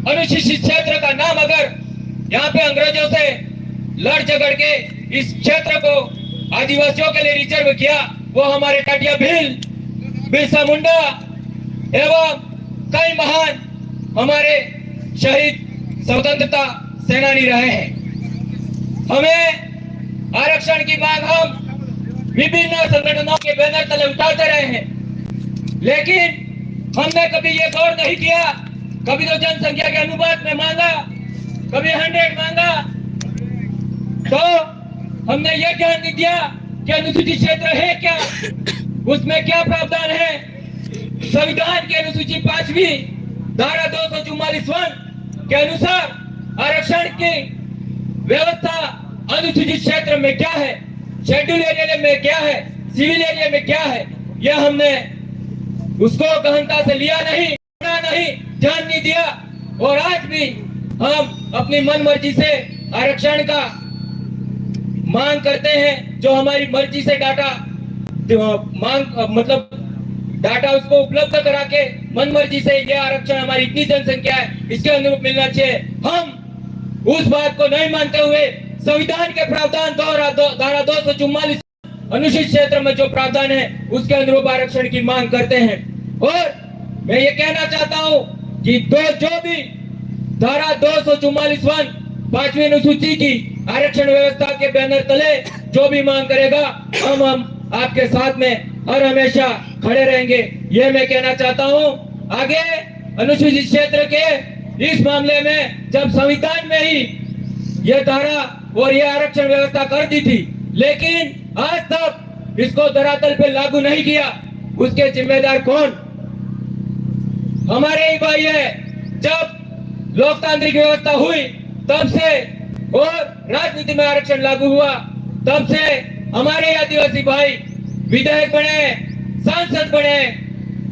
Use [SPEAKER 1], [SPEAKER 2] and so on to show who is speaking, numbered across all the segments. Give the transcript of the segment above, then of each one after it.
[SPEAKER 1] अनुसूचित क्षेत्र का नाम अगर यहाँ पे अंग्रेजों से लड़ झगड़ के इस क्षेत्र को आदिवासियों के लिए रिजर्व किया, वो हमारे टाटिया भील, बिरसा मुंडा एवं कई महान हमारे शहीद स्वतंत्रता सेनानी रहे हैं। हमें आरक्षण की मांग हम विभिन्न संगठनों के बैनर तले उठाते रहे हैं, लेकिन हमने कभी ये गौर नहीं किया, कभी तो जनसंख्या के अनुपात में मांगा, कभी 100 मांगा, तो हमने ये ध्यान नहीं दिया कि अनुसूचित क्षेत्र है क्या, उसमें क्या प्रावधान है। संविधान के अनुसूची 5वीं धारा 244 के अनुसार आरक्षण की व्यवस्था अनुसूचित क्षेत्र में क्या है, शेड्यूल एरिया में क्या है, सिविल एरिया में क्या है, यह हमने उसको गहनता से लिया नहीं, ध्यान नहीं दिया। और आज भी हम अपनी मन मर्जी से आरक्षण का मांग करते हैं, जो हमारी मर्जी से डाटा मांग मतलब डाटा उसको उपलब्ध करा के मन मर्जी से ये आरक्षण हमारी इतनी जनसंख्या है इसके अनुरूप मिलना चाहिए। हम उस बात को नहीं मानते हुए संविधान के प्रावधान धारा 244 अनुसूचित क्षेत्र में जो प्रावधान है उसके अनुरूप आरक्षण की मांग करते हैं। और मैं ये कहना चाहता हूँ कि जो भी धारा 244 5वीं अनुसूची की आरक्षण व्यवस्था के बैनर तले जो भी मांग करेगा, हम आपके साथ में हर हमेशा खड़े रहेंगे, ये मैं कहना चाहता हूँ। आगे अनुसूचित क्षेत्र के इस मामले में जब संविधान में ही ये धारा और ये आरक्षण व्यवस्था कर दी थी, लेकिन आज तक इसको धरातल पे लागू नहीं किया, उसके जिम्मेदार कौन? हमारे ही भाई है। जब लोकतांत्रिक व्यवस्था हुई तब से और राजनीति में आरक्षण लागू हुआ तब से हमारे आदिवासी भाई विधायक बने, सांसद बने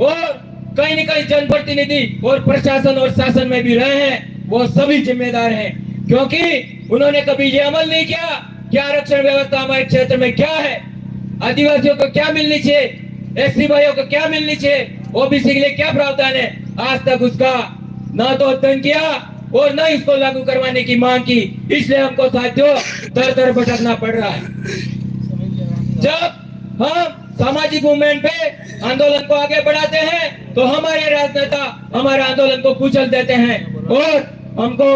[SPEAKER 1] और कहीं न कहीं जनप्रतिनिधि और प्रशासन और शासन में भी रहे हैं। वो सभी जिम्मेदार हैं, क्योंकि उन्होंने कभी ये अमल नहीं किया कि आरक्षण व्यवस्था हमारे क्षेत्र में क्या है, आदिवासियों को क्या मिलनी चाहिए, एससी भाइयों को क्या मिलनी चाहिए, ओबीसी के लिए क्या प्रावधान है। आज तक उसका ना तो अध्ययन किया और न इसको लागू करवाने की मांग की, इसलिए हमको साथियों दर दर भटकना पड़ रहा है। जब हम सामाजिक मूवमेंट पे आंदोलन को आगे बढ़ाते हैं तो हमारे राजनेता हमारे आंदोलन को कुचल देते हैं और हमको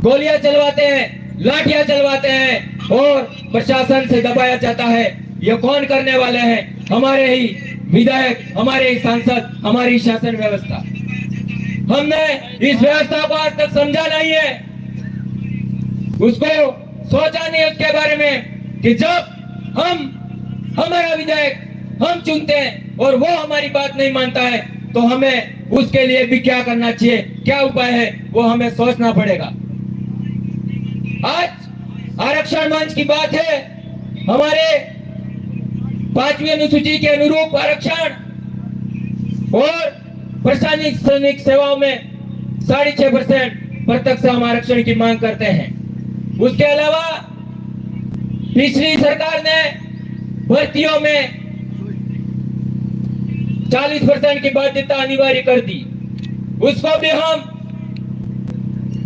[SPEAKER 1] गोलियां चलवाते हैं, लाठियां चलवाते हैं और प्रशासन से दबाया जाता है। ये कौन करने वाले हैं? हमारे ही विधायक, हमारे ही सांसद, हमारी शासन व्यवस्था। हमने इस व्यवस्था को आज तक समझा नहीं है, उसको सोचा नहीं उसके बारे में कि जब हमारा विधायक हम चुनते हैं और वो हमारी बात नहीं मानता है तो हमें उसके लिए भी क्या करना चाहिए, क्या उपाय है, वो हमें सोचना पड़ेगा। आज आरक्षण मंच की बात है, हमारे 5वीं अनुसूची के अनुरूप आरक्षण और प्रशासनिक सेवाओं में 6.5% प्रत्यक्ष हम आरक्षण की मांग करते हैं। उसके अलावा पिछली सरकार ने भर्तियों में 40% की बाध्यता अनिवार्य कर दी, उसको भी हम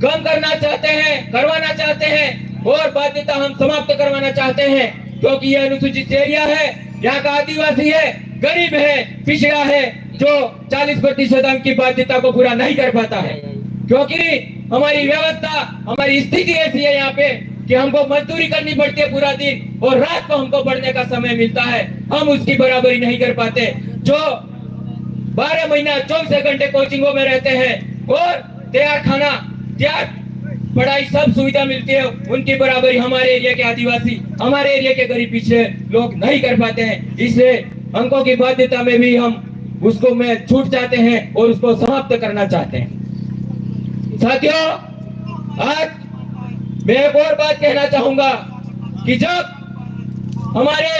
[SPEAKER 1] कम करना चाहते हैं, करवाना चाहते हैं और बाध्यता हम समाप्त करवाना चाहते हैं, क्योंकि यह अनुसूचित एरिया है, यहाँ का आदिवासी है, गरीब है, पिछड़ा है, जो 40% अंक की बाध्यता को पूरा नहीं कर पाता है। क्योंकि हमारी व्यवस्था, हमारी स्थिति ऐसी है यहाँ पे कि हमको मजदूरी करनी पड़ती है पूरा दिन और रात को हमको पढ़ने का समय मिलता है, हम उसकी बराबरी नहीं कर पाते। जो 12 महीना 24 घंटे कोचिंगों में रहते हैं और तैयार खाना, तैयार पढ़ाई सब सुविधा मिलती है, उनकी बराबरी हमारे एरिया के आदिवासी, हमारे एरिया के गरीब पिछड़े लोग नहीं कर पाते हैं। इसलिए अंकों की बाध्यता में भी हम उसको में छूट जाते हैं और उसको समाप्त करना चाहते हैं। साथियों, आज मैं एक और बात कहना चाहूंगा कि जब हमारे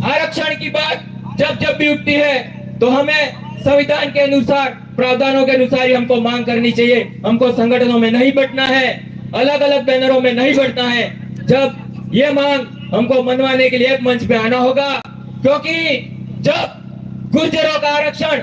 [SPEAKER 1] आरक्षण की बात जब भी उठती है तो हमें संविधान के अनुसार, प्रावधानों के अनुसार ही हमको मांग करनी चाहिए। हमको संगठनों में नहीं बंटना है, अलग अलग बैनरों में नहीं बंटना है। जब ये मांग हमको मनवाने के लिए एक मंच पे आना होगा, क्योंकि जब गुर्जरों का आरक्षण